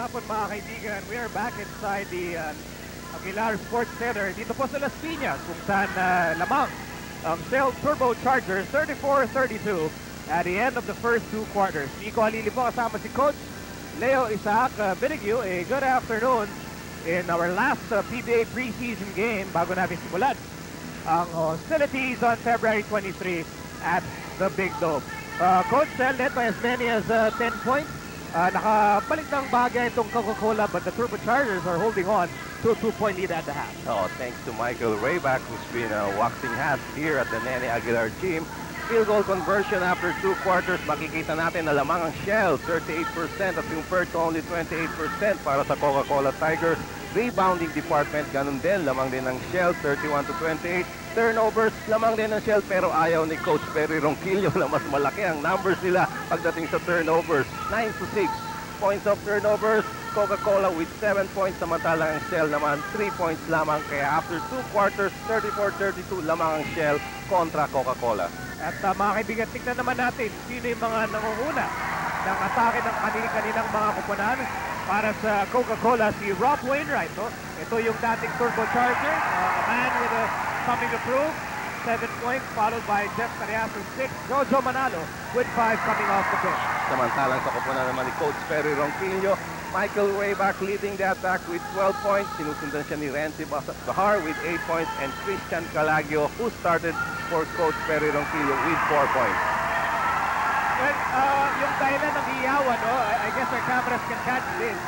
hapon mga kaibigan. We are back inside the Aguilar Sports Center dito po sa Las Piñas kung saan lamang ang Shell Turbochargers 34-32 at the end of the first two quarters. Nico Halili po kasama si Coach Leo Isaac Binigyu. A good afternoon in our last PBA preseason game bago natin simulan ang hostilities on February 23 at the Big Dome. Coach led by as many as 10 points. Nakabalik ng bagay itong Coca-Cola, but the Turbochargers are holding on to a 2-point lead at the half. Oh, thanks to Michael Rayback, who's been waxing hats here at the Nene Aguilar gym. Field goal conversion after two quarters, makikita natin na lamang ang Shell, 38% at compared to only 28% para sa Coca-Cola Tigers. Rebounding department, ganun din, lamang din ang Shell, 31-28. Turnovers, lamang din ang Shell, pero ayaw ni Coach Perry Ronquillo na mas malaki ang numbers nila pagdating sa turnovers. 9-6 points of turnovers, Coca-Cola with 7 points, samantalang ang Shell naman 3 points lamang. Kaya after two quarters, 34-32 lamang ang Shell kontra Coca-Cola. At mga kaibigan, tignan naman natin sino yung mga nangunguna ng atake ng kanilang mga kupunan. Para sa Coca-Cola, si Rob Wainwright. No? Ito yung dating Turbocharger, a man with something to prove. 7 points, followed by Jeff Cariaso, 6. Jojo Manalo with 5 coming off the bench. Samantalang sa kupunan naman ni Coach Perry Ronquillo, Michael Rayback leading the attack with 12 points. Sinusundan siya ni Renzi Bahar with 8 points and Christian Calagio, who started for Coach Perry Ronquillo with 4 points. Well, yung dahilan ng iyawan, no? I guess our cameras can catch this.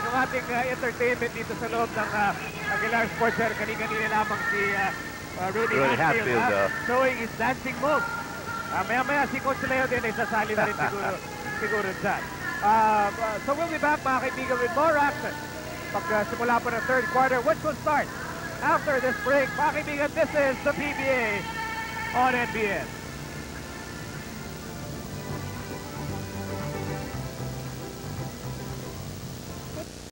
Yung ating entertainment dito sa loob ng Aguilar Sports Center, kanina lamang si Rudy Hatfield showing his dancing moves. Maya-maya si Coach Leo din ay sasali na rin siguro dyan. So we'll be back mga kaibigan with more action pag simula po ng third quarter, which will start after this break. Mga kaibigan, this is the PBA on NBN.